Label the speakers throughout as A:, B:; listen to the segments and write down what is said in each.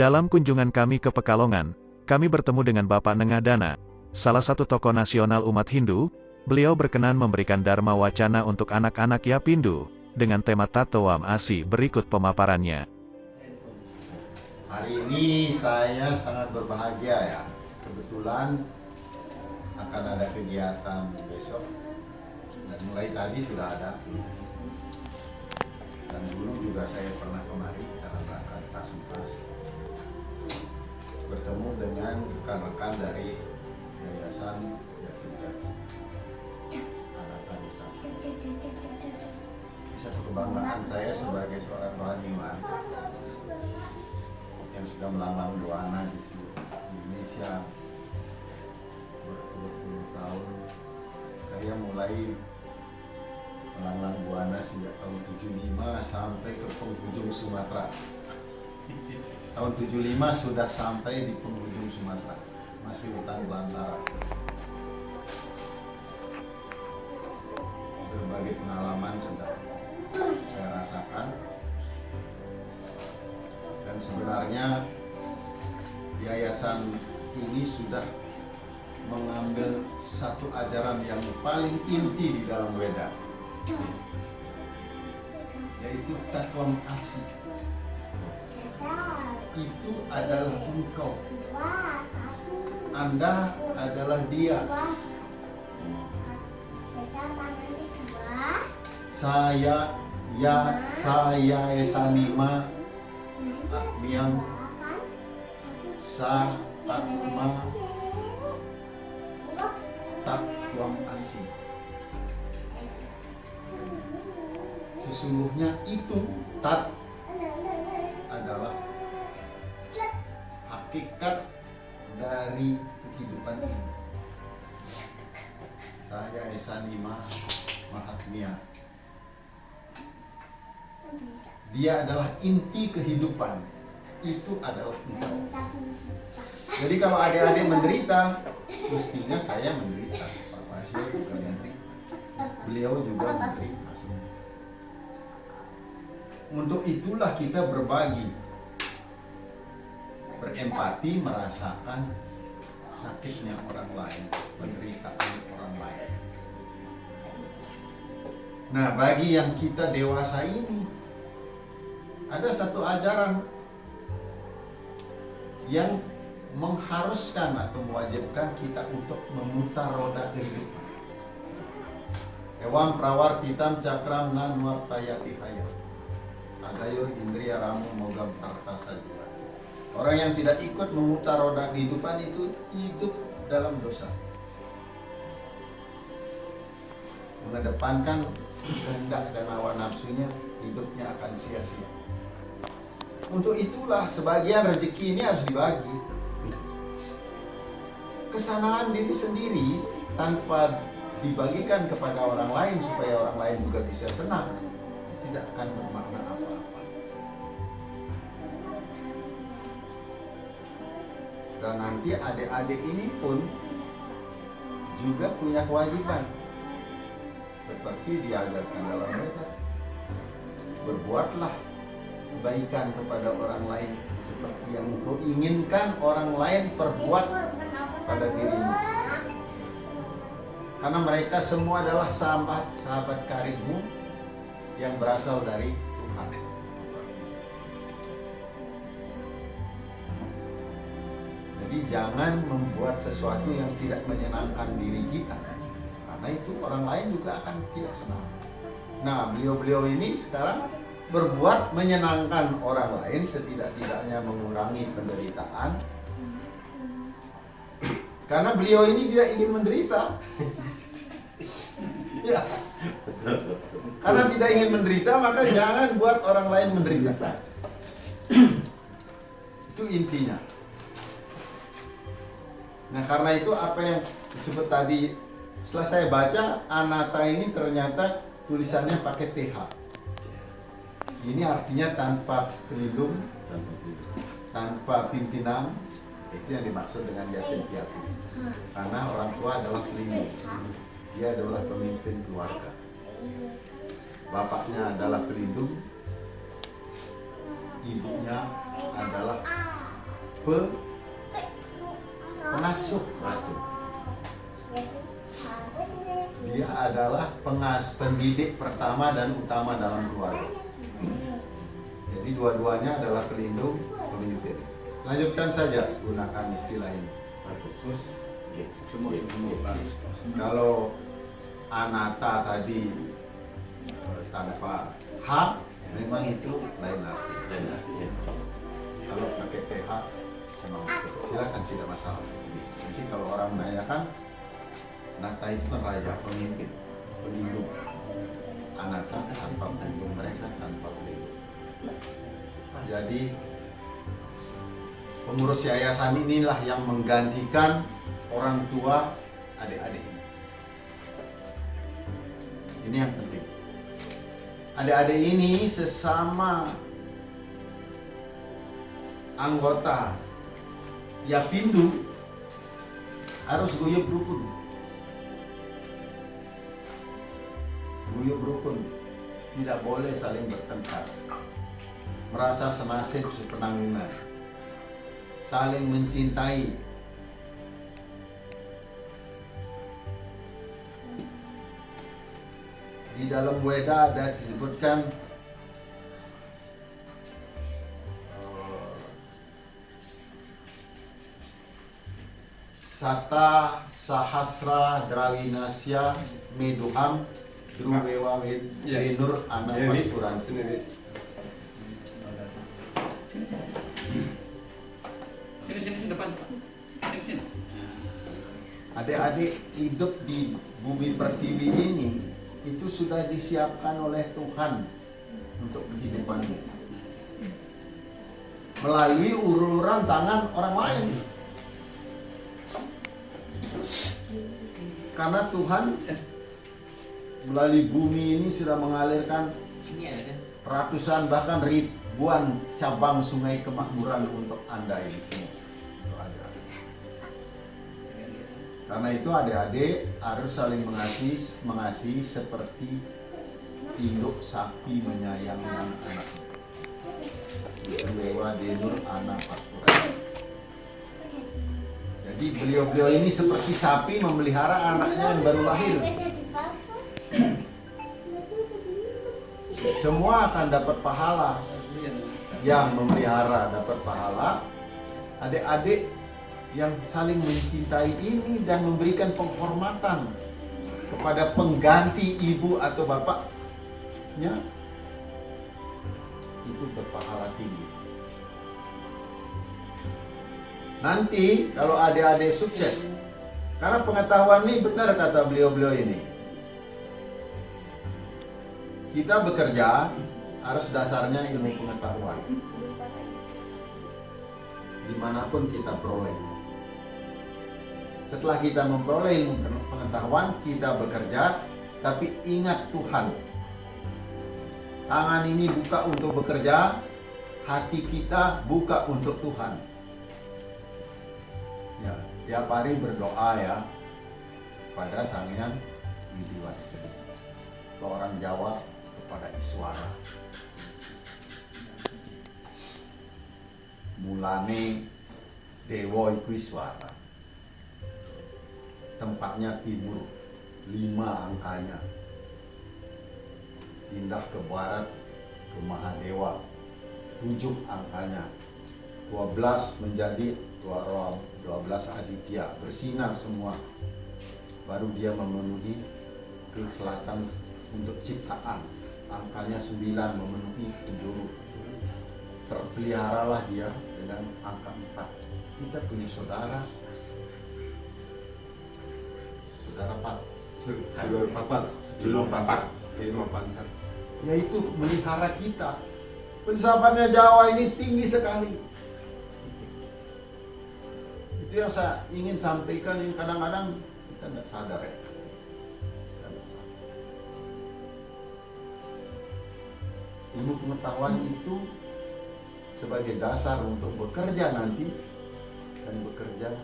A: Dalam kunjungan kami ke Pekalongan, kami bertemu dengan Bapak Nengadana, salah satu tokoh nasional umat Hindu. Beliau berkenan memberikan Dharma Wacana untuk anak-anak Yapindu, dengan tema Tatwam Asi. Berikut pemaparannya.
B: Hari ini saya sangat berbahagia ya, kebetulan akan ada kegiatan besok, dan mulai tadi sudah ada, dan dulu juga saya pernah kemari dalam rangka Tasmas, bertemu dengan rekan-rekan dari Yayasan Yatim Anata Nusantara. Satu kebanggaan saya sebagai seorang rohaniwan yang sudah melanglang buana di Indonesia berpuluh-puluh tahun. Saya mulai melanglang buana sejak tahun 75 sampai ke penghujung Sumatera. Tahun 75 sudah sampai di penghujung Sumatera, masih hutan belantara. Berbagai pengalaman sudah saya rasakan, dan sebenarnya yayasan ini sudah mengambil satu ajaran yang paling inti di dalam Weda, yaitu Tatwam Asi. Itu adalah engkau, Anda adalah dia. Saya esanima Atmiang Sa Atma Tatwam Asi. Sesungguhnya itu tat adalah hakikat dari kehidupan ini. Saya esanima Mahatmya. Dia adalah inti kehidupan. Itu adalah engkau. Jadi kalau adik-adik menderita, mestinya saya menderita. Pak Pasio juga menderita. Beliau juga menderita. Untuk itulah kita berbagi, berempati, merasakan sakitnya orang lain, penderitaan orang lain. Nah, bagi yang kita dewasa ini, ada satu ajaran yang mengharuskan atau mewajibkan kita untuk memutar roda kehidupan. Ewam prawartitam cakram nan wartayati hayo. Adayo indriya ramu mogam partasa jiwa. Orang yang tidak ikut memutar roda kehidupan itu hidup dalam dosa. Mengedepankan kehendak dan hawa nafsunya, hidupnya akan sia-sia. Untuk itulah sebagian rezeki ini harus dibagi. Kesenangan diri sendiri tanpa dibagikan kepada orang lain supaya orang lain juga bisa senang, tidak akan bermakna apa-apa. Dan nanti adik-adik ini pun juga punya kewajiban, seperti diajarkan dalam Weda. Berbuatlah kebaikan kepada orang lain seperti yang engkau inginkan orang lain perbuat pada dirimu. Karena mereka semua adalah sahabat karibmu yang berasal dari Tuhan. Jadi jangan membuat sesuatu yang tidak menyenangkan diri kita, karena itu orang lain juga akan tidak senang. Nah, beliau-beliau ini sekarang berbuat menyenangkan orang lain, setidak-tidaknya mengurangi penderitaan. Karena beliau ini tidak ingin menderita. Ya. Karena tidak ingin menderita, maka jangan buat orang lain menderita. Itu intinya. Nah, karena itu apa yang disebut tadi, setelah saya baca, Anata ini ternyata tulisannya pakai TH. Ini artinya tanpa pelindung, tanpa pimpinan. Itu yang dimaksud dengan yatim piatu. Karena orang tua adalah pelindung, dia adalah pemimpin keluarga. Bapaknya adalah pelindung, ibunya adalah pengasuh.
C: Masuk.
B: Dia adalah pendidik pertama dan utama dalam keluarga. Jadi dua-duanya adalah pelindung, pemimpin. Lanjutkan saja gunakan istilah ini.
C: Bagus. Ya,
B: Semua. Kalau anata tadi tanpa hak, memang itu lain arti.
C: Dan artinya
B: Kalau pakai TH, memang betul. Silakan, tidak masalah. Nanti kalau orang menanyakan, Nata itu kan raja, pemimpin, pelindung. Anata tanpa pelindung, mereka tanpa pelindung. Jadi pengurus yayasan inilah yang menggantikan orang tua adik-adik ini. Ini yang penting. Adik-adik ini sesama anggota Yapindu harus guyub rukun. Guyub rukun, tidak boleh saling bertengkar, merasa senasib sepenanggungan, saling mencintai. Di dalam Weda ada disebutkan Sata Sahasra Drawinasya Meduham Druwewa Wenur Anak Pasturan.
C: sini depan. Sini.
B: Adik-adik hidup di bumi pertiwi ini itu sudah disiapkan oleh Tuhan untuk kehidupanmu melalui uluran tangan orang lain. Karena Tuhan melalui bumi ini sudah mengalirkan ratusan bahkan ribuan cabang sungai kemakmuran untuk Anda ini semua. Karena itu adik-adik harus saling mengasihi seperti induk sapi menyayangi anak-anaknya. Dewa Denur anak pasturan. Jadi beliau-beliau ini seperti sapi memelihara anaknya yang baru lahir. Semua akan dapat pahala. Yang memelihara dapat pahala. Adik-adik yang saling mencintai ini dan memberikan penghormatan kepada pengganti ibu atau bapaknya itu berpahala tinggi. Nanti kalau adik-adik sukses, karena pengetahuan ini benar kata beliau-beliau ini, kita bekerja harus dasarnya ilmu pengetahuan dimanapun kita peroleh. Setelah kita memperoleh ilmu pengetahuan, kita bekerja, tapi ingat Tuhan. Tangan ini buka untuk bekerja, hati kita buka untuk Tuhan. Ya, tiap hari berdoa ya pada Sang Hyang Widiwasi. Seorang Jawa kepada Iswara. Mulane Dewa iku Iswara. Tempatnya timur, 5 angkanya. Pindah ke barat, ke Mahadewa, 7 angkanya. 12 menjadi 12 aditya, bersinar semua. Baru dia memenuhi ke selatan untuk ciptaan. Angkanya 9 memenuhi penjuru. Terpeliharalah dia dengan angka 4. Kita punya saudara yaitu melihara kita. Filsafatnya Jawa ini tinggi sekali. Itu yang saya ingin sampaikan, yang kadang-kadang kita tidak sadar ya. Ilmu pengetahuan itu sebagai dasar untuk bekerja nanti dan bekerja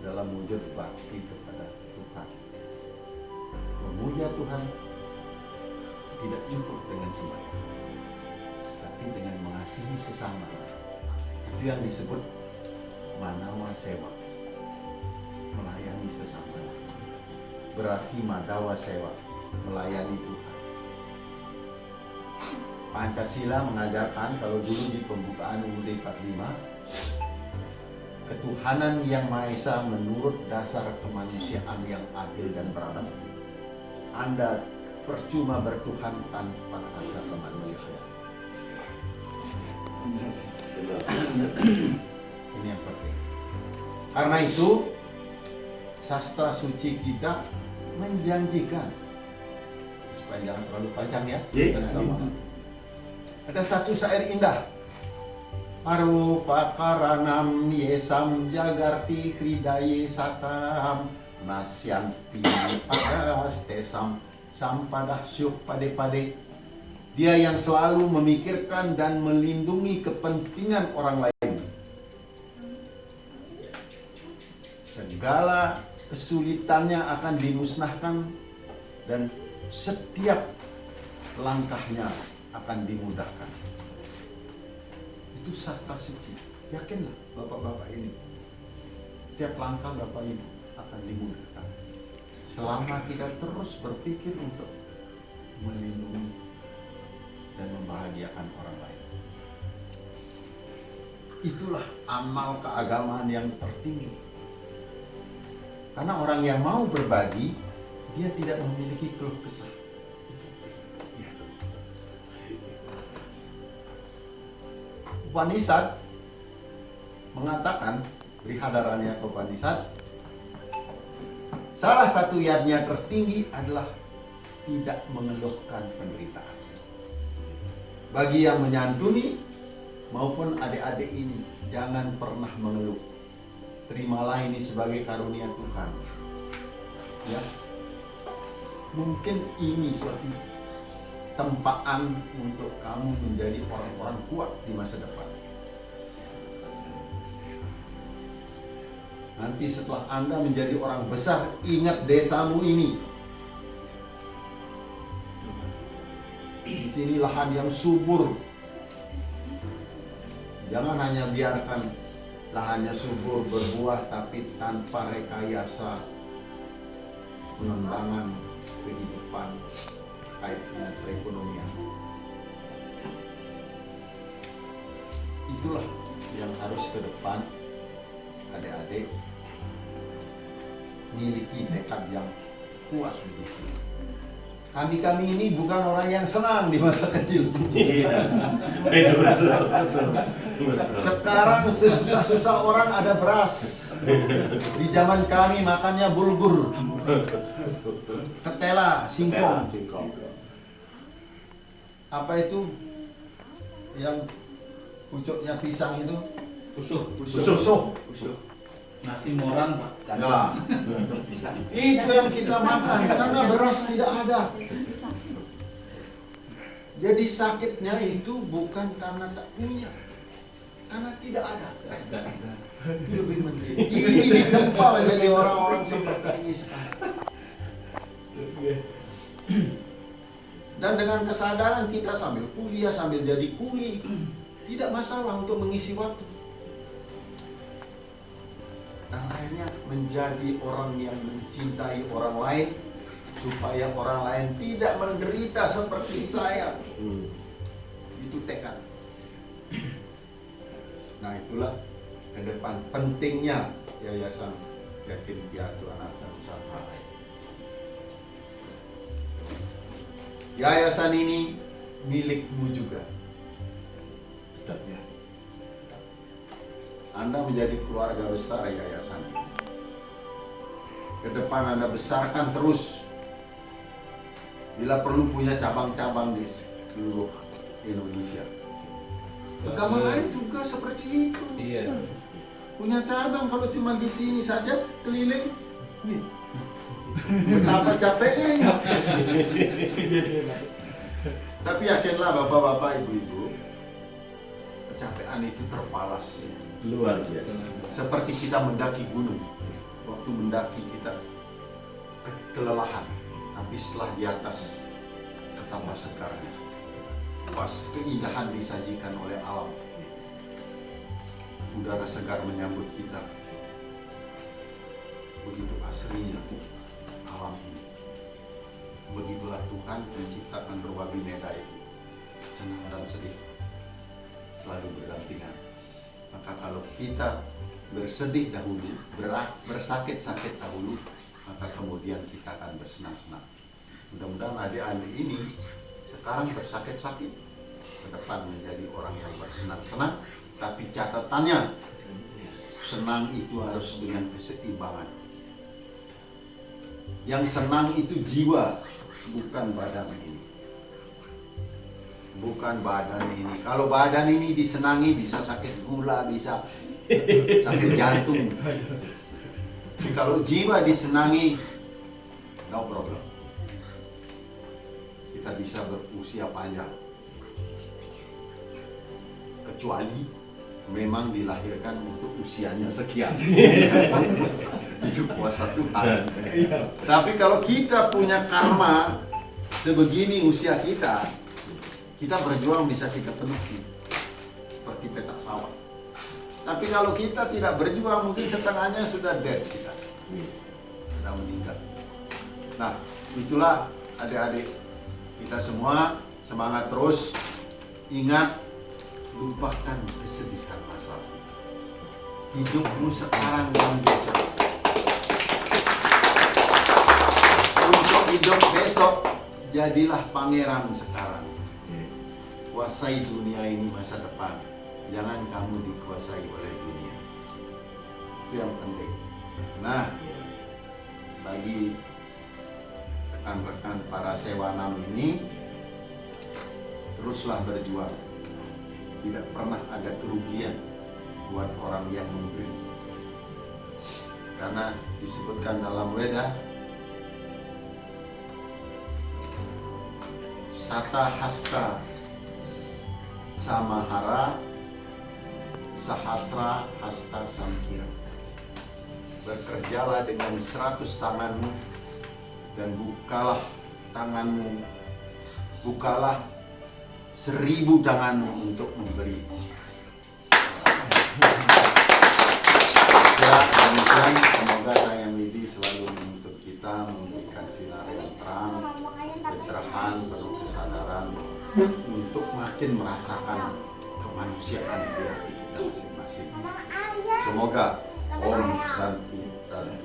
B: dalam wujud bakti kepada Tuhan. Memuja Tuhan tidak cukup dengan sembahyang, tapi dengan mengasihi sesama. Itu yang disebut manawa sewa, melayani sesama. Berarti madawa sewa, melayani Tuhan. Pancasila mengajarkan, kalau dulu di pembukaan UUD 45, ketuhanan yang Maha Esa menurut dasar kemanusiaan yang adil dan beradab. Anda percuma bertuhan tanpa asas kemanusiaan. Ini yang penting. Karena itu sastra suci kita menjanjikan, supaya jangan terlalu panjang ya. Ada satu syair indah. Arupa karanam yesam jagarti hridaye satam nasyanti agas tesam sampadah syuk pade-pade. Dia yang selalu memikirkan dan melindungi kepentingan orang lain. Segala kesulitannya akan dimusnahkan dan setiap langkahnya akan dimudahkan. Itu sastra suci. Yakinlah bapak-bapak ini, setiap langkah bapak ibu akan dimudahkan selama kita terus berpikir untuk melindungi dan membahagiakan orang lain. Itulah amal keagamaan yang tertinggi. Karena orang yang mau berbagi, dia tidak memiliki keluh kesah. Upanishad mengatakan, Brihadaranya Upanishad, salah satu yadnya tertinggi adalah tidak mengeluhkan penderitaan. Bagi yang menyantuni maupun adik-adik ini, jangan pernah mengeluh. Terimalah ini sebagai karunia Tuhan. Ya, mungkin ini suatu tempaan untuk kamu menjadi orang-orang kuat di masa depan. Nanti setelah Anda menjadi orang besar, ingat desamu ini. Di sini lahan yang subur. Jangan hanya biarkan lahannya subur berbuah tapi tanpa rekayasa pengembangan kehidupan kait dengan perekonomian. Itulah yang harus ke depan adik-adik miliki tekad yang kuat begitu. Kami ini bukan orang yang senang di masa kecil. Sekarang sesusah-susah orang ada beras. Di zaman kami makannya bulgur, ketela, singkong. Apa itu yang pucuknya pisang itu? Pusuh.
C: Nasi moran, Pak.
B: Nah, itu yang kita makan karena beras tidak ada. Jadi sakitnya itu bukan karena tak punya, karena tidak ada. Itu lebih menderita. Ini ditempa menjadi orang-orang seperti ini sekarang. Dan dengan kesadaran kita sambil kuliah, sambil jadi kuli, tidak masalah untuk mengisi waktu. Dan akhirnya menjadi orang yang mencintai orang lain, supaya orang lain tidak menderita seperti saya. Itu tekad. Nah, itulah ke depan pentingnya Yayasan Yatim Piatu Ananta Nusantara. Yayasan ini milikmu juga. Ya. Anda menjadi keluarga besar yayasan ini. Ke depan Anda besarkan terus. Bila perlu punya cabang-cabang di seluruh Indonesia. Agama lain juga seperti itu.
C: Iya.
B: Punya cabang, kalau cuma di sini saja keliling. Nih. Betapa capeknya ini. Tapi yakinlah bapak-bapak, ibu-ibu, kecapean itu terbalas.
D: Luar biasa.
B: Seperti kita mendaki gunung. Waktu mendaki kita kelelahan, tapi setelah di atas betapa segarnya. Pas keindahan disajikan oleh alam. udara segar menyambut kita. Begitu asrinya alam ini. Begitulah Tuhan menciptakan berbagai medan itu. Senang dan sedih selalu berdampingan. Maka kalau kita bersedih dahulu, bersakit-sakit dahulu, maka kemudian kita akan bersenang-senang. Mudah-mudahan adik-adik ini sekarang bersakit-sakit, ke depan menjadi orang yang bersenang-senang, tapi catatannya senang itu harus dengan keseimbangan. Yang senang itu jiwa, bukan badan ini. Bukan badan ini. Kalau badan ini disenangi bisa sakit gula, bisa sakit jantung. Tapi kalau jiwa disenangi, no problem. Kita bisa berusia panjang. Kecuali memang dilahirkan untuk usianya sekian. Itu kuasa Tuhan. Tapi kalau kita punya karma sebegini usia kita, kita berjuang bisa kita penuhi seperti petak sawah. Tapi kalau kita tidak berjuang, mungkin setengahnya sudah dead kita, sudah meninggal. Nah, itulah adik-adik kita semua, semangat terus. Ingat, lupakan kesedihan masa lalu. Hidupmu sekarang yang biasa. Untuk hidup besok, jadilah pangeran sekarang. Kuasai dunia ini masa depan. Jangan kamu dikuasai oleh dunia. Itu yang penting. Nah, bagi rekan-rekan para sewanam ini, teruslah berjuang. Tidak pernah ada kerugian buat orang yang memberi. Karena disebutkan dalam Weda, Sata Hasta Samahara Sahasra Hasta Samkira. Bekerjalah dengan 100 tanganmu dan bukalah tanganmu, bukalah 1000 tanganmu untuk memberi. Ya, demikian, semoga Sang Widi selalu menuntut kita, memberikan sinar yang terang, pencerahan, penuh kesadaran untuk makin merasakan kemanusiaan di hati kita masing-masing. Semoga Om Santi Santi.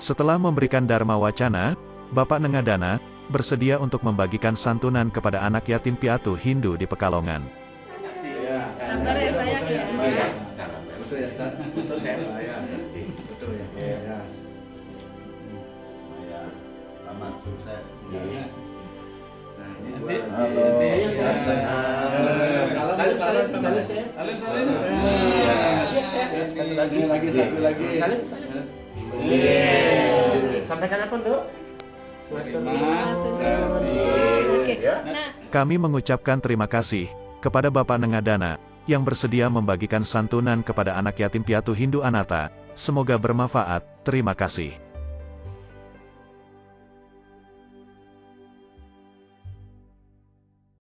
A: Setelah memberikan Dharma Wacana, Bapak Nengadana bersedia untuk membagikan santunan kepada anak yatim piatu Hindu di Pekalongan.
D: Sabar ya sayang ya.
E: Betul ya, betul saya. Betul ya.
B: Ya. Ya, tamat sukses.
E: Nah, ini
C: Nanti,
E: buat
B: halo.
C: ini,
E: salam
C: Salim.
E: Iya, satu lagi. Salim. Sampaikan apa, Dok?
D: Oke. Nah,
A: Kami mengucapkan terima kasih kepada Bapak Nengadana yang bersedia membagikan santunan kepada anak yatim piatu Hindu Anata. Semoga bermanfaat. Terima kasih.